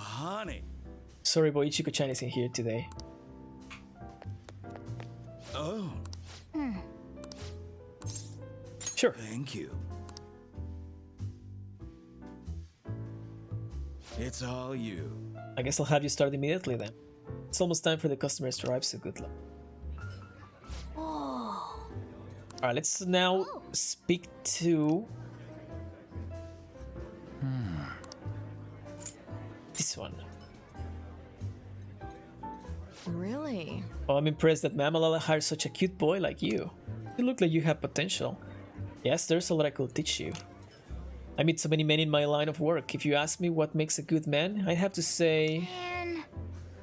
honey. Sorry, boy, Ichiko-chan isn't here today. Oh, Sure. thank you. It's all you. I guess I'll have you start immediately then. It's almost time for the customers to arrive, so good luck. Alright, let's now speak to... this one. Really? Oh, I'm impressed that Mamalala hired such a cute boy like you. You look like you have potential. Yes, there's a lot I could teach you. I meet so many men in my line of work. If you ask me what makes a good man, I'd have to say...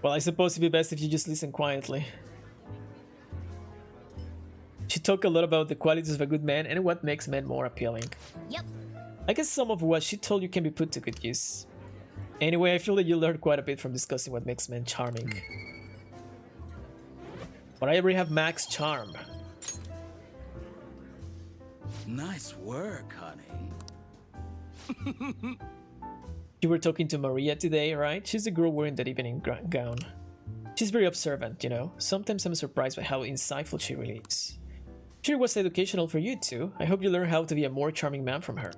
well, I suppose it'd be best if you just listen quietly. She talked a lot about the qualities of a good man and what makes men more appealing. Yep. I guess some of what she told you can be put to good use. Anyway, I feel that you learned quite a bit from discussing what makes men charming. But I already have max charm. Nice work, honey. You were talking to Maria today, right? She's the girl wearing that evening gown. She's very observant, you know. Sometimes I'm surprised by how insightful she really is. Sure, it was educational for you too. I hope you learn how to be a more charming man from her.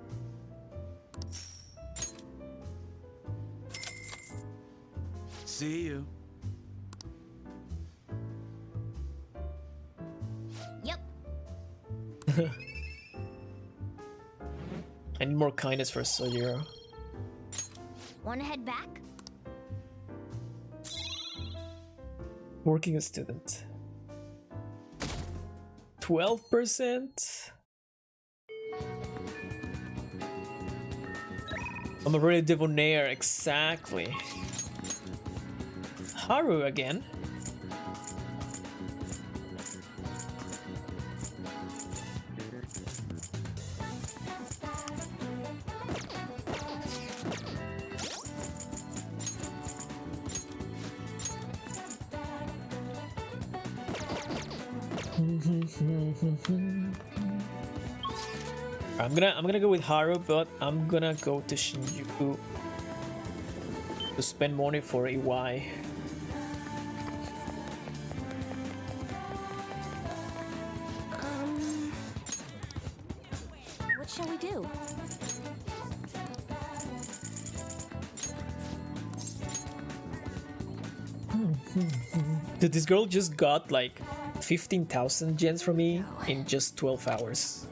See you. Yep. I need more kindness for Sojiro. Wanna head back? Working a student. 12%? I'm a really debonair, exactly. Haru again. I'm gonna go with Haru, but I'm gonna go to Shinjuku to spend money for EY. What shall we do? Dude, this girl just got like 15,000 gens from me in just 12 hours.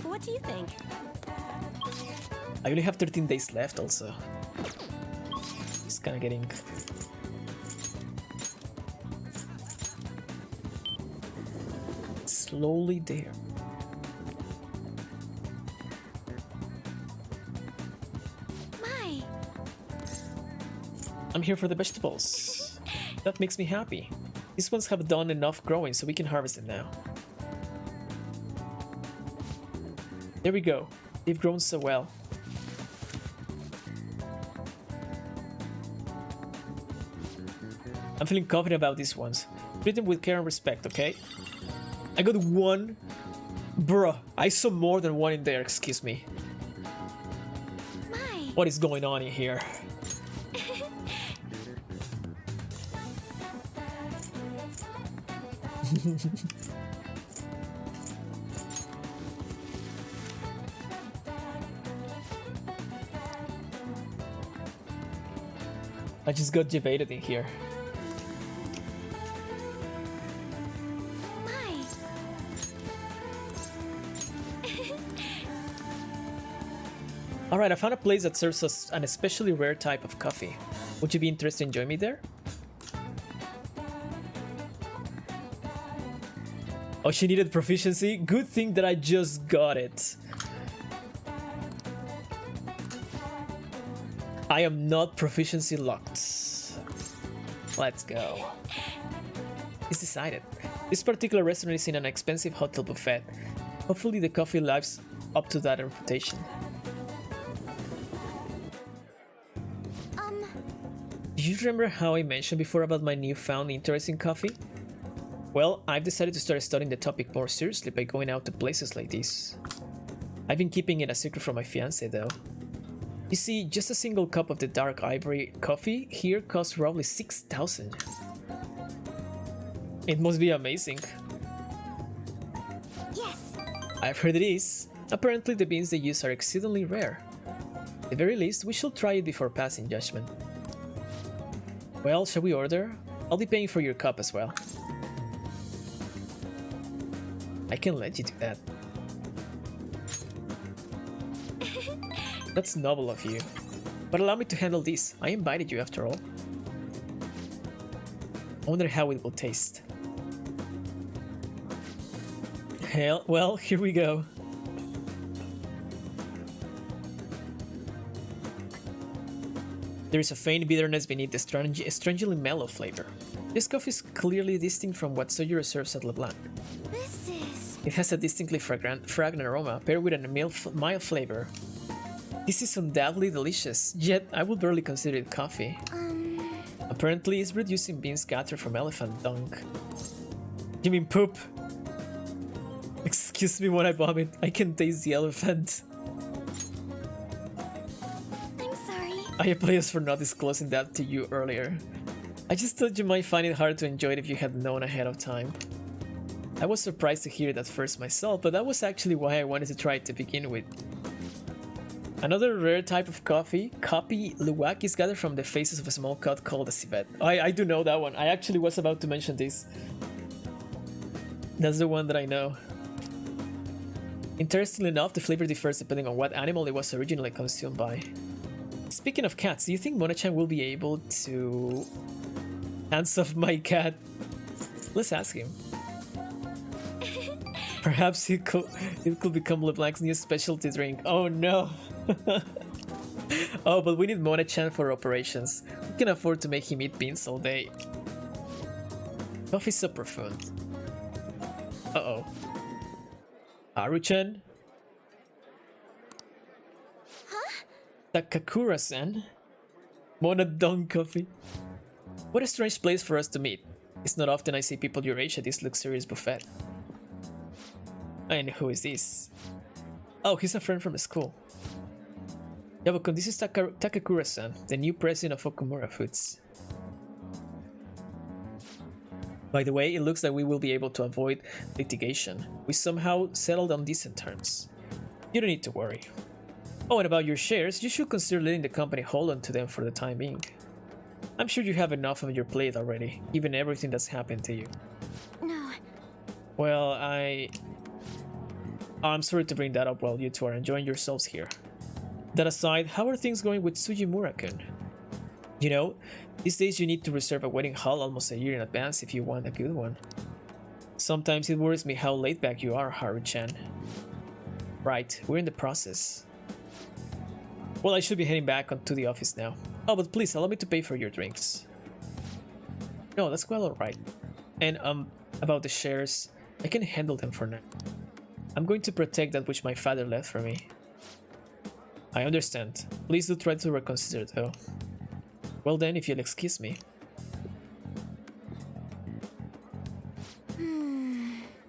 What do you think? I only have 13 days left also. It's kinda getting... slowly there. My. I'm here for the vegetables. That makes me happy. These ones have done enough growing so we can harvest them now. There we go. They've grown so well. I'm feeling confident about these ones. Treat them with care and respect, okay? I got one. Bruh, I saw more than one in there, excuse me. My. What is going on in here? I just got debated in here. My. Alright, I found a place that serves us an especially rare type of coffee. Would you be interested in joining me there? Oh, she needed proficiency? Good thing that I just got it. I am not proficiency locked. Let's go. It's decided. This particular restaurant is in an expensive hotel buffet. Hopefully the coffee lives up to that reputation. Do you remember how I mentioned before about my newfound interest in coffee? Well, I've decided to start studying the topic more seriously by going out to places like this. I've been keeping it a secret from my fiancé though. You see, just a single cup of the dark ivory coffee here costs roughly 6,000. It must be amazing. Yes. I've heard it is. Apparently the beans they use are exceedingly rare. At the very least, we should try it before passing judgment. Well, shall we order? I'll be paying for your cup as well. I can let you do that. That's noble of you. But allow me to handle this. I invited you after all. I wonder how it will taste. Hell, well, here we go. There is a faint bitterness beneath the strangely mellow flavor. This coffee is clearly distinct from what Soju serves at LeBlanc. This is... It has a distinctly fragrant aroma paired with a mild flavor. This is undoubtedly delicious, yet I would barely consider it coffee. Apparently, it's brewed using beans gathered from elephant dung. You mean poop? Excuse me when I vomit. I can taste the elephant. I'm sorry. I apologize for not disclosing that to you earlier. I just thought you might find it hard to enjoy it if you had known ahead of time. I was surprised to hear it at first myself, but that was actually why I wanted to try it to begin with. Another rare type of coffee, Kopi Luwak, is gathered from the faces of a small cut called a civet. I do know that one. I actually was about to mention this. That's the one that I know. Interestingly enough, the flavor differs depending on what animal it was originally consumed by. Speaking of cats, do you think Mona-chan will be able to hands off my cat? Let's ask him. Perhaps it could become LeBlanc's new specialty drink. Oh no! Oh, but we need Mona-chan for operations. We can afford to make him eat beans all day. Coffee's so profound. Uh-oh. Haru-chan? Huh? Takakura-san? Mona-don coffee? What a strange place for us to meet. It's not often I see people your age at this luxurious buffet. And who is this? Oh, he's a friend from the school. Yabukun, this is Takakura-san, the new president of Okumura Foods. By the way, it looks like we will be able to avoid litigation. We somehow settled on decent terms. You don't need to worry. Oh, and about your shares, you should consider letting the company hold on to them for the time being. I'm sure you have enough on your plate already, given everything that's happened to you. No. Well, I'm sorry to bring that up while you two are enjoying yourselves here. That aside, how are things going with Sujimura-kun? You know, these days you need to reserve a wedding hall almost a year in advance if you want a good one. Sometimes it worries me how laid back you are, Haru-chan. Right, we're in the process. Well, I should be heading back to the office now. Oh, but please allow me to pay for your drinks. No, that's well alright. And about the shares, I can handle them for now. I'm going to protect that which my father left for me. I understand. Please do try to reconsider though. Well then, if you'll excuse me.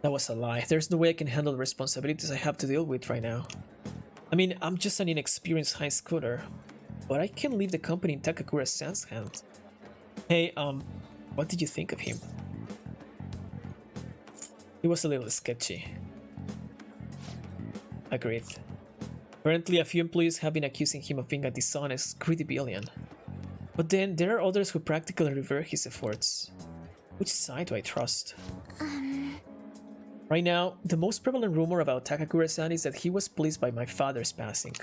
That was a lie. There's no way I can handle the responsibilities I have to deal with right now. I mean, I'm just an inexperienced high schooler, but I can leave the company in Takakura-san's hands. Hey, what did you think of him? He was a little sketchy. Agreed. Apparently, a few employees have been accusing him of being a dishonest, greedy villain. But then, there are others who practically revere his efforts. Which side do I trust? Right now, the most prevalent rumor about Takakura-san is that he was pleased by my father's passing.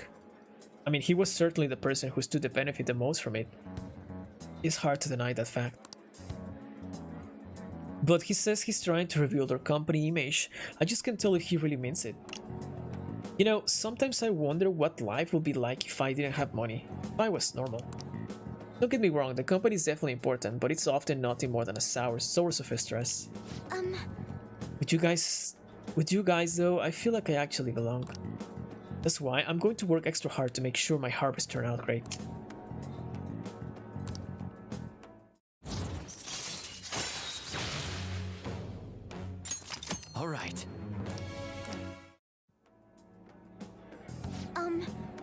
I mean, he was certainly the person who stood to benefit the most from it. It's hard to deny that fact. But he says he's trying to rebuild our company image. I just can't tell if he really means it. You know, sometimes I wonder what life would be like if I didn't have money, if I was normal. Don't get me wrong, the company is definitely important, but it's often nothing more than a sour source of stress. With you guys though, I feel like I actually belong. That's why I'm going to work extra hard to make sure my harvest turn out great.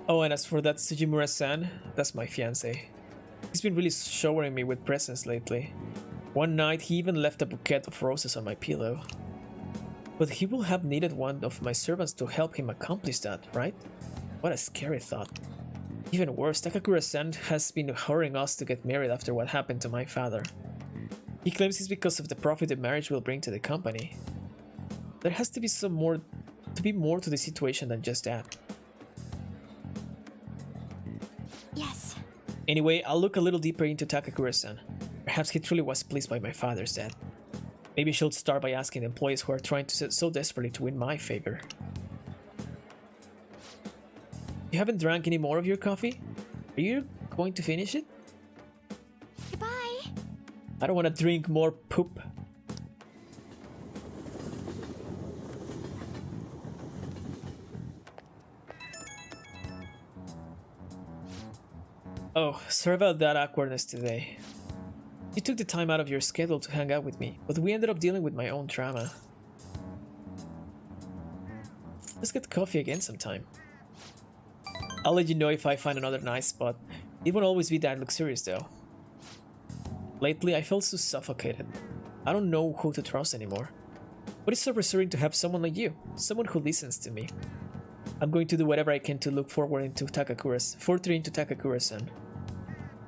Oh, and as for that Sujimura-san, that's my fiancé. He's been really showering me with presents lately. One night, he even left a bouquet of roses on my pillow. But he will have needed one of my servants to help him accomplish that, right? What a scary thought. Even worse, Takakura-san has been hurrying us to get married after what happened to my father. He claims it's because of the profit the marriage will bring to the company. There has to be more to the situation than just that. Yes. Anyway, I'll look a little deeper into Takakura-san. Perhaps he truly was pleased by my father's death. Maybe she'll start by asking the employees who are trying to so desperately to win my favor. You haven't drank any more of your coffee? Are you going to finish it? Goodbye. I don't want to drink more poop. Oh, sorry about that awkwardness today. You took the time out of your schedule to hang out with me, but we ended up dealing with my own drama. Let's get coffee again sometime. I'll let you know if I find another nice spot. It won't always be that luxurious though. Lately, I felt so suffocated. I don't know who to trust anymore. But it's so reassuring to have someone like you, someone who listens to me. I'm going to do whatever I can to look forward into Takakura-san.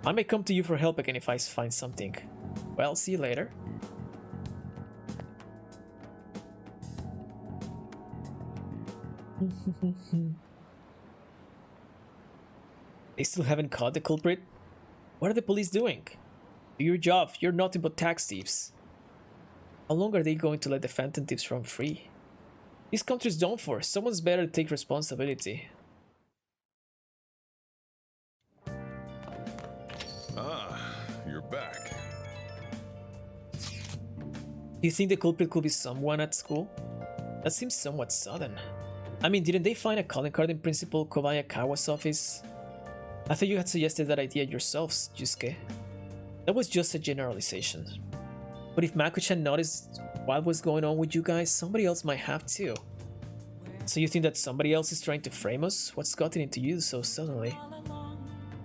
I may come to you for help again if I find something. Well, see you later. They still haven't caught the culprit? What are the police doing? Do your job, you're nothing but tax thieves. How long are they going to let the phantom thieves run free? This country's done for. Someone's better to take responsibility. Ah, you're back. Do you think the culprit could be someone at school? That seems somewhat sudden. I mean, didn't they find a calling card in Principal Kobayakawa's office? I thought you had suggested that idea yourself, Yusuke. That was just a generalization. But if Mako-chan noticed what was going on with you guys, somebody else might have too. So you think that somebody else is trying to frame us? What's gotten into you so suddenly?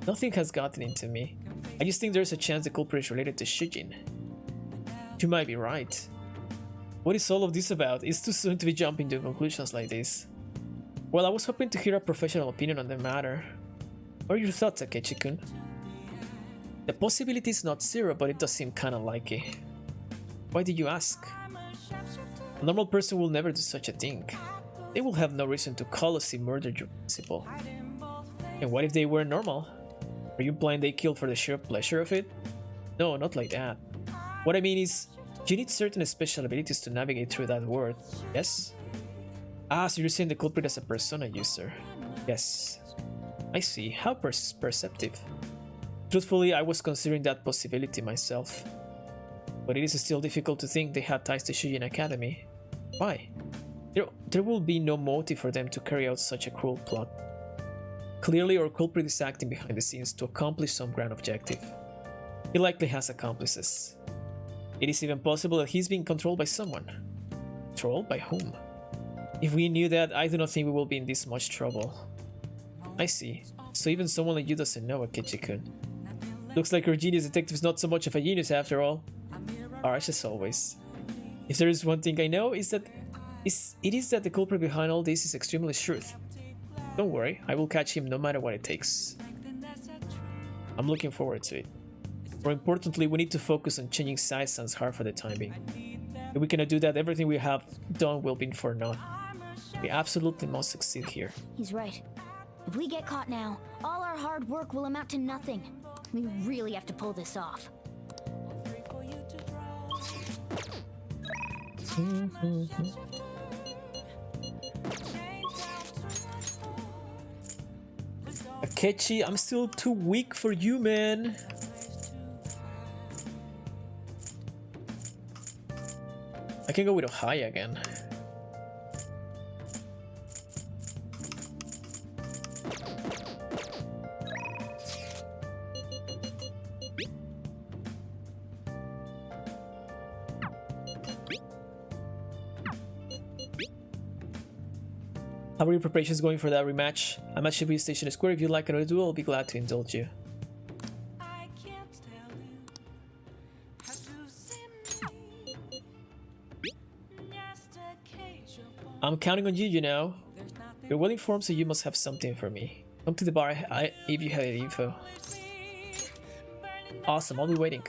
Nothing has gotten into me. I just think there's a chance the culprit is related to Shujin. You might be right. What is all of this about? It's too soon to be jumping to conclusions like this. Well, I was hoping to hear a professional opinion on the matter. What are your thoughts, Akechi-kun? The possibility is not zero, but it does seem kinda likely. Why did you ask? A normal person will never do such a thing. They will have no reason to callously murder your principal. And what if they were normal? Are you implying they killed for the sheer pleasure of it? No, not like that. What I mean is, you need certain special abilities to navigate through that world, yes? Ah, so you're saying the culprit as a persona user. Yes. I see. How perceptive. Truthfully, I was considering that possibility myself. But it is still difficult to think they had ties to Shujin Academy. Why? There will be no motive for them to carry out such a cruel plot. Clearly, our culprit is acting behind the scenes to accomplish some grand objective. He likely has accomplices. It is even possible that he's being controlled by someone. Controlled by whom? If we knew that, I do not think we will be in this much trouble. I see. So even someone like you doesn't know, Akechi-kun. Looks like our genius detective is not so much of a genius after all. Harsh as always. If there is one thing I know, it is that the culprit behind all this is extremely shrewd. Don't worry, I will catch him no matter what it takes. I'm looking forward to it. More importantly, we need to focus on changing Sai-san's heart for the time being. If we cannot do that, everything we have done will be for naught. We absolutely must succeed here. He's right. If we get caught now, all our hard work will amount to nothing. We really have to pull this off. Akechi, I'm still too weak for you, man. I can go with a high again. How are your preparations going for that rematch? I'm at Shibuya Station Square. If you'd like another duel, I'll be glad to indulge you. I'm counting on you, you know. You're well informed, so you must have something for me. Come to the bar if you have any info. Awesome, I'll be waiting.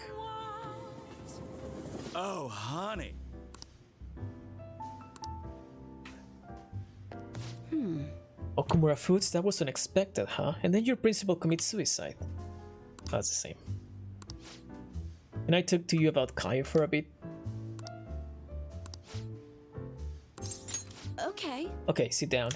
Oh, honey. Okumura Foods, that was unexpected, huh? And then your principal commits suicide. That's the same. Can I talk to you about Kaio for a bit? Okay. Okay, sit down.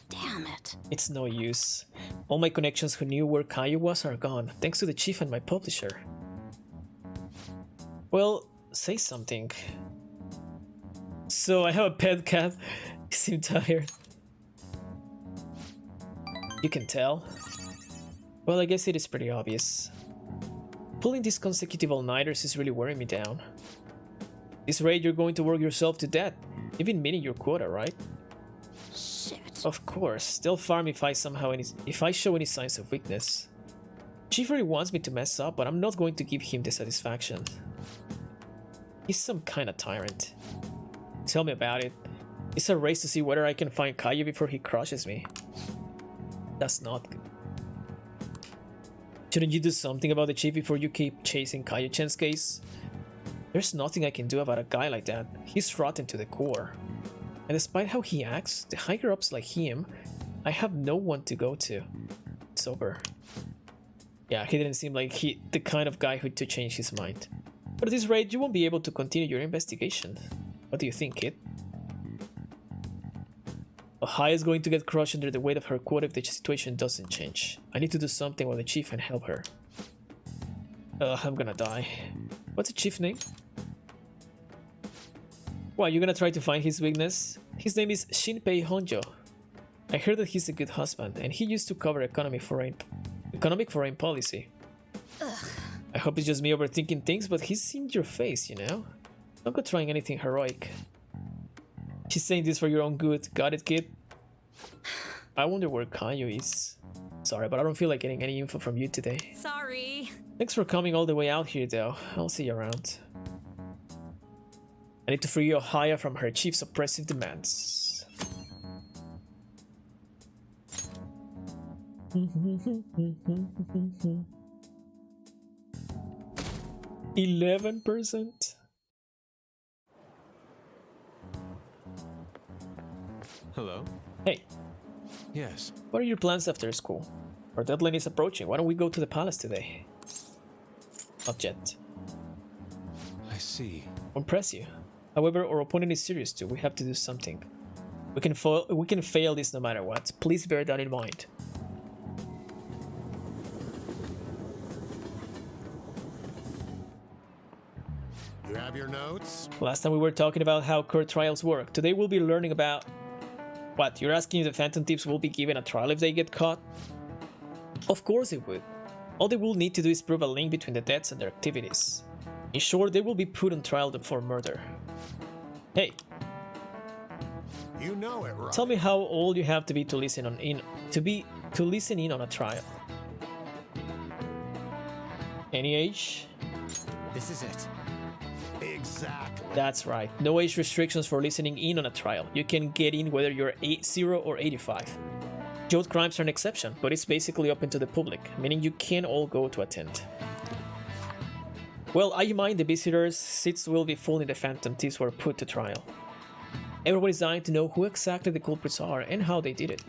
Damn it. It's no use. All my connections who knew where Kaio was are gone, thanks to the chief and my publisher. Well, say something. So I have a pet cat. You seem tired. You can tell. Well, I guess it is pretty obvious. Pulling these consecutive all-nighters is really wearing me down. This rate, you're going to work yourself to death. You've been meeting your quota, right? Shit. Of course. They'll farm if I show any signs of weakness. Chief really wants me to mess up, but I'm not going to give him the satisfaction. He's some kind of tyrant. Tell me about it. It's a race to see whether I can find Kaio before he crushes me. That's not good. Shouldn't you do something about the chief before you keep chasing Kaio-chan's case? There's nothing I can do about a guy like that. He's rotten to the core. And despite how he acts, the higher-ups like him, I have no one to go to. It's over. Yeah, he didn't seem like the kind of guy who to change his mind. But at this rate, you won't be able to continue your investigation. What do you think, kid? Ohio is going to get crushed under the weight of her quota if the situation doesn't change. I need to do something with the chief and help her. I'm gonna die. What's the chief's name? What, you're gonna try to find his weakness? His name is Shinpei Honjo. I heard that he's a good husband, and he used to cover economic foreign policy. Ugh. I hope it's just me overthinking things, but he's in your face, you know? Don't go trying anything heroic. She's saying this for your own good. Got it, kid? I wonder where Kaio is. Sorry, but I don't feel like getting any info from you today. Sorry. Thanks for coming all the way out here, though. I'll see you around. I need to free Ohio from her chief's oppressive demands. 11%. Hello? Hey, Yes. what are your plans after school? Our deadline is approaching. Why don't we go to the palace today? Not yet. I see. Won't press you. However, our opponent is serious too. We have to do something. We can fail this no matter what. Please bear that in mind. You have your notes? Last time we were talking about how court trials work. Today we'll be learning about... What, you're asking if the Phantom Thieves will be given a trial if they get caught? Of course they would. All they will need to do is prove a link between the deaths and their activities. In short, they will be put on trial for murder. Hey, You know it, right? tell me how old you have to be to listen in on a trial. Any age? This is it. Exactly. That's right. No age restrictions for listening in on a trial. You can get in whether you're 0 or 85. Youth crimes are an exception, but it's basically open to the public, meaning you can all go to attend. Well, I mind the visitors' seats will be full in the Phantom Thieves who are put to trial. Everybody's dying to know who exactly the culprits are and how they did it.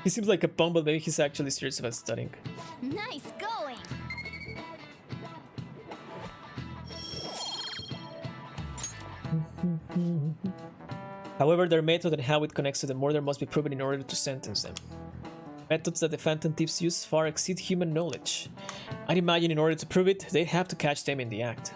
He seems like a bum, but maybe he's actually serious about studying. Nice going. However, their method and how it connects to the murder must be proven in order to sentence them. Methods that the Phantom Thieves use far exceed human knowledge. I'd imagine in order to prove it, they'd have to catch them in the act.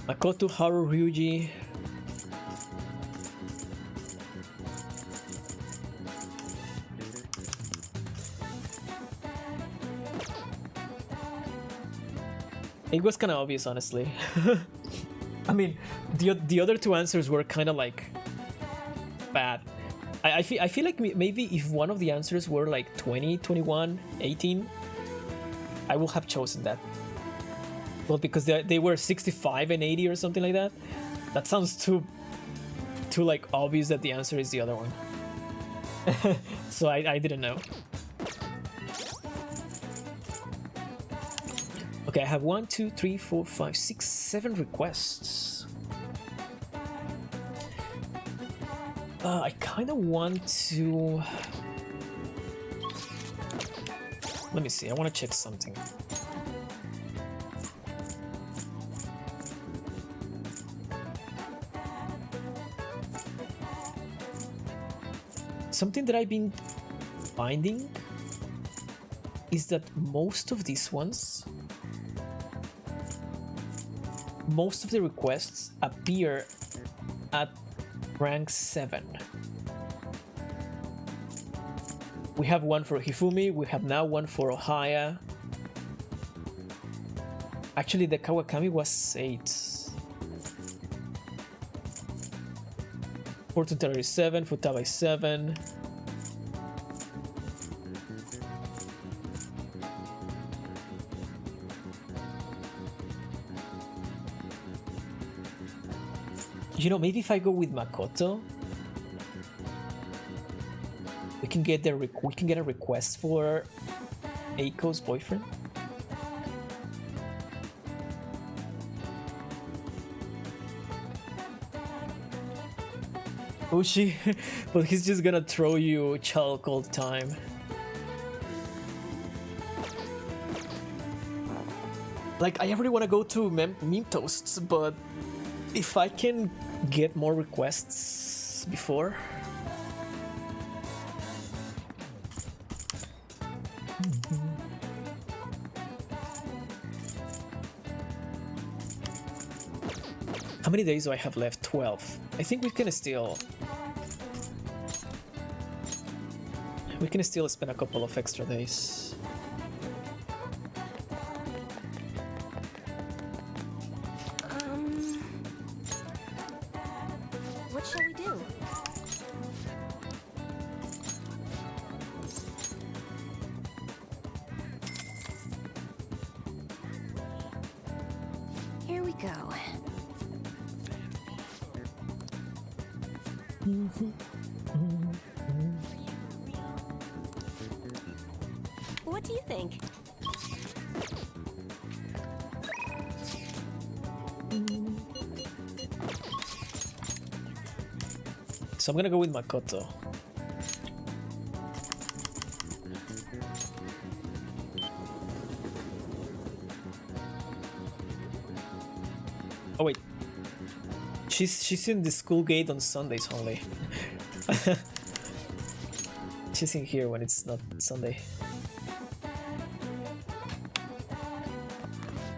Makoto, Haru, Ryuji. It was kind of obvious, honestly. I mean, the other two answers were kind of like bad. I feel like maybe if one of the answers were like 20, 21, 18, I will have chosen that. Well, because they were 65 and 80 or something like that. That sounds too like obvious that the answer is the other one. So I didn't know. Okay, I have 1, 2, 3, 4, 5, 6, 7 requests. I kind of want to... Let me see, I want to check something. Something that I've been finding is that most of these ones, most of the requests appear at rank 7. We have one for Hifumi, we have now one for Ohaya. Actually, the Kawakami was 8. Fortune Teller is 7, Futaba is 7. You know, maybe if I go with Makoto, we can get a request for Eiko's boyfriend. Ushi, but he's just gonna throw you chalk all the time. Like, I really want to go to meme toasts, but if I can get more requests before. How many days do I have left? 12. I think we can still spend a couple of extra days. What shall we do? Here we go. What do you think? So I'm gonna go with Makoto. Oh wait, she's in the school gate on Sundays only. She's in here when it's not Sunday.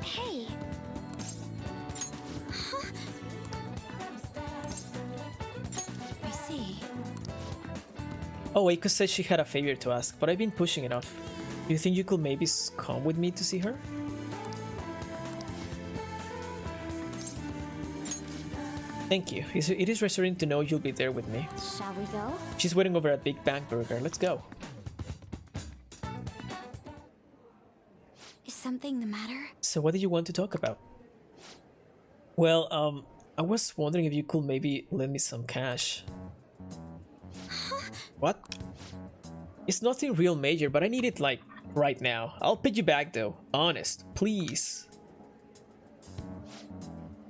Hey. Huh? I see. Oh, Eiko said she had a favor to ask, but I've been pushing it off. Do you think you could maybe come with me to see her? Thank you. It is reassuring to know you'll be there with me. Shall we go? She's waiting over at Big Bang Burger. Let's go. Is something the matter? So what did you want to talk about? Well, I was wondering if you could maybe lend me some cash. What? It's nothing real major, but I need it like right now. I'll pay you back though. Honest, please.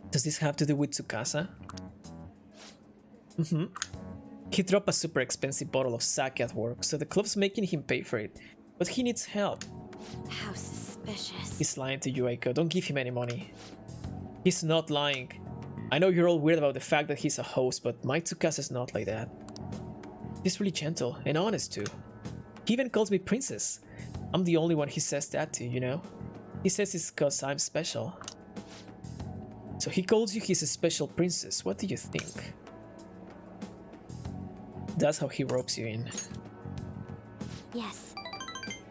Does this have to do with Tsukasa? He dropped a super expensive bottle of sake at work, so the club's making him pay for it. But he needs help. How suspicious. He's lying to you, Eiko. Don't give him any money. He's not lying. I know you're all weird about the fact that he's a host, but my Tsukasa's not like that. He's really gentle and honest too. He even calls me princess. I'm the only one he says that to, you know? He says it's cause I'm special. So he calls you his special princess. What do you think? That's how he ropes you in. Yes.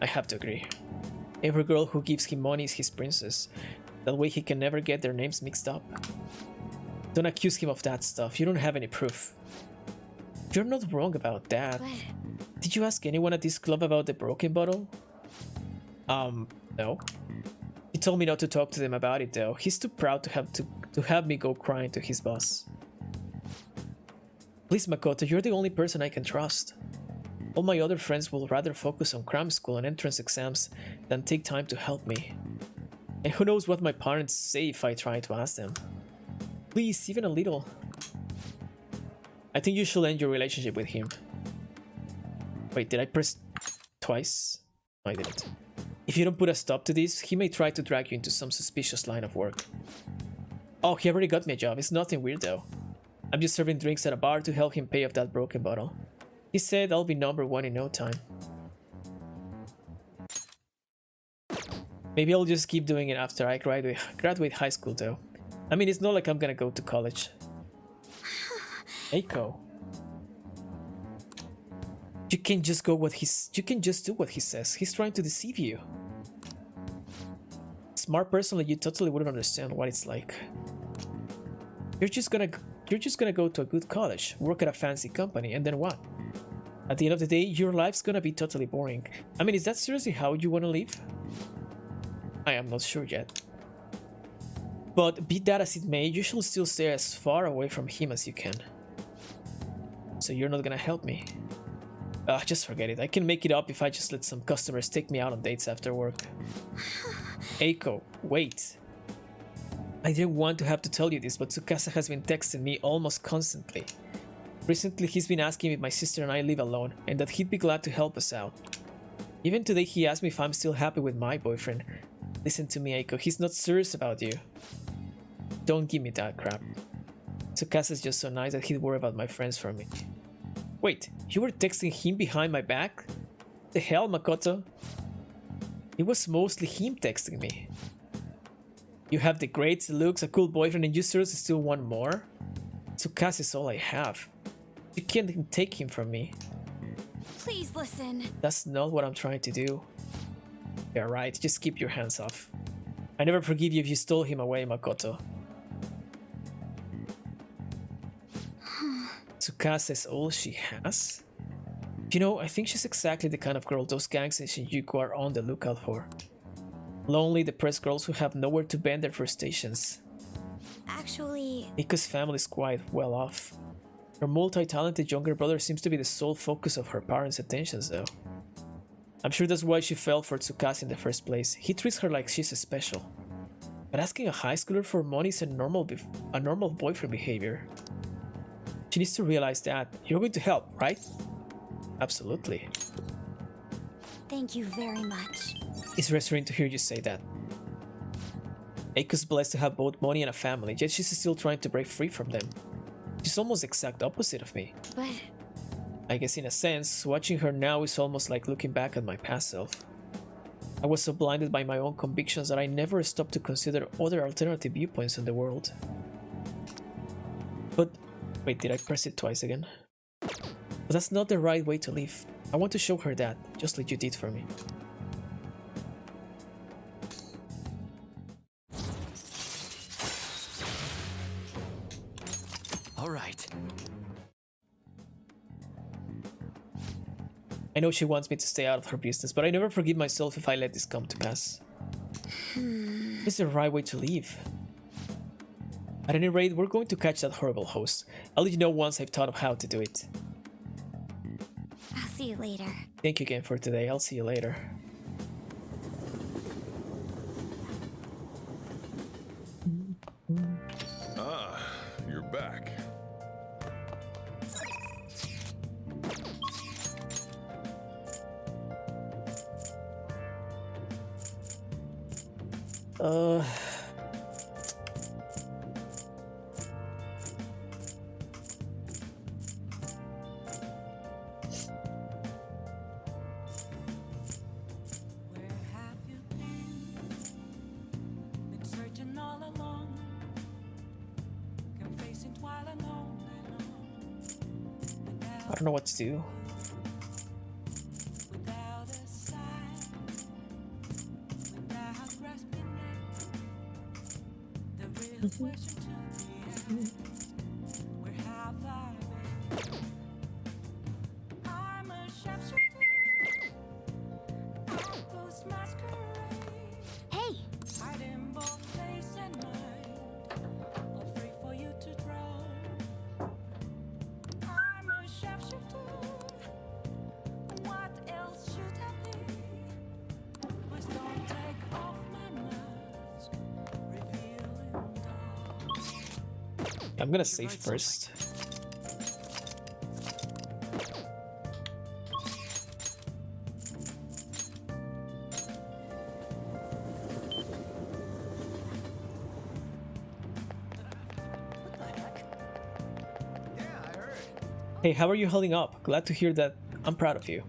I have to agree. Every girl who gives him money is his princess. That way he can never get their names mixed up. Don't accuse him of that stuff. You don't have any proof. You're not wrong about that. But Did you ask anyone at this club about the broken bottle? No. He told me not to talk to them about it though. He's too proud to have me go crying to his boss. Please, Makoto, you're the only person I can trust. All my other friends will rather focus on cram school and entrance exams than take time to help me. And who knows what my parents say if I try to ask them. Please, even a little. I think you should end your relationship with him. Wait, did I press twice? No, I didn't. If you don't put a stop to this, he may try to drag you into some suspicious line of work. Oh, he already got me a job. It's nothing weird though. I'm just serving drinks at a bar to help him pay off that broken bottle. He said I'll be #1 in no time. Maybe I'll just keep doing it after I graduate high school though. I mean, it's not like I'm gonna go to college. Eiko. You can just do what he says. He's trying to deceive you. Smart person like you totally wouldn't understand what it's like. You're just gonna go to a good college, work at a fancy company, and then what? At the end of the day, your life's gonna be totally boring. I mean, is that seriously how you wanna live? I am not sure yet. But be that as it may, you should still stay as far away from him as you can. So you're not gonna help me? Just forget it. I can make it up if I just let some customers take me out on dates after work. Eiko, wait. I didn't want to have to tell you this, but Tsukasa has been texting me almost constantly. Recently, he's been asking if my sister and I live alone, and that he'd be glad to help us out. Even today, he asked me if I'm still happy with my boyfriend. Listen to me, Eiko, he's not serious about you. Don't give me that crap. Tsukasa's just so nice that he'd worry about my friends for me. Wait, you were texting him behind my back? The hell, Makoto? It was mostly him texting me. You have the grades, the looks, a cool boyfriend, and you seriously still want more? Tsukasa is all I have. You can't take him from me. please listen. That's not what I'm trying to do. Yeah, right, just keep your hands off. I never forgive you if you stole him away, Makoto. Tsukasa is all she has? You know, I think she's exactly the kind of girl those gangs in Shinjuku are on the lookout for. Lonely, depressed girls who have nowhere to bend their frustrations. Actually, Miko's family is quite well off. Her multi-talented younger brother seems to be the sole focus of her parents' attentions though. I'm sure that's why she fell for Tsukasa in the first place. He treats her like she's special. But asking a high schooler for money is a normal boyfriend behavior. She needs to realize that. You're going to help, right? Absolutely. thank you very much. It's reassuring to hear you say that. Eiko's blessed to have both money and a family, yet she's still trying to break free from them. She's almost the exact opposite of me. But I guess in a sense, watching her now is almost like looking back at my past self. I was so blinded by my own convictions that I never stopped to consider other alternative viewpoints in the world. But, wait, did I press it twice again? But that's not the right way to live. I want to show her that, just like you did for me. All right. I know she wants me to stay out of her business, but I never forgive myself if I let this come to pass. This is the right way to live. At any rate, we're going to catch that horrible host. I'll let you know once I've thought of how to do it. I'll see you later. Thank you again for today. I'll see you later. Ah, you're back. Uh... Where have you been? Been searching all along. I don't know what to do. Hey! I'm gonna save first. Hey, how are you holding up? Glad to hear that. I'm proud of you.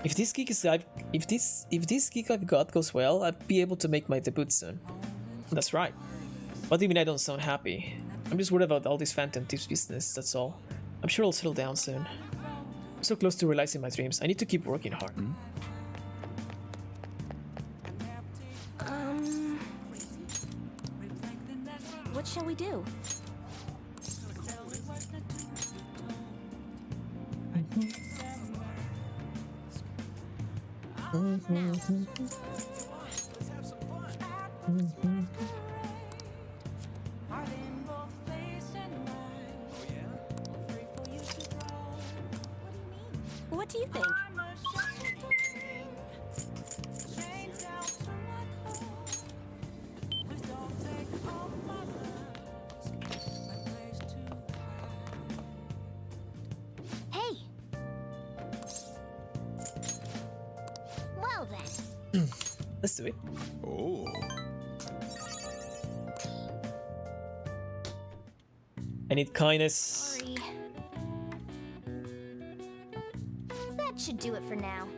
If this gig I've got goes well, I'll be able to make my debut soon. That's right. What do you mean I don't sound happy? I'm just worried about all this Phantom Tips business, that's all. I'm sure I'll settle down soon. I'm so close to realizing my dreams. I need to keep working hard. What shall we do? What do you think? Hey! Well then. Let's do it. Oh. I need kindness. Sorry. That should do it for now.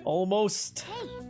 Almost. Hey!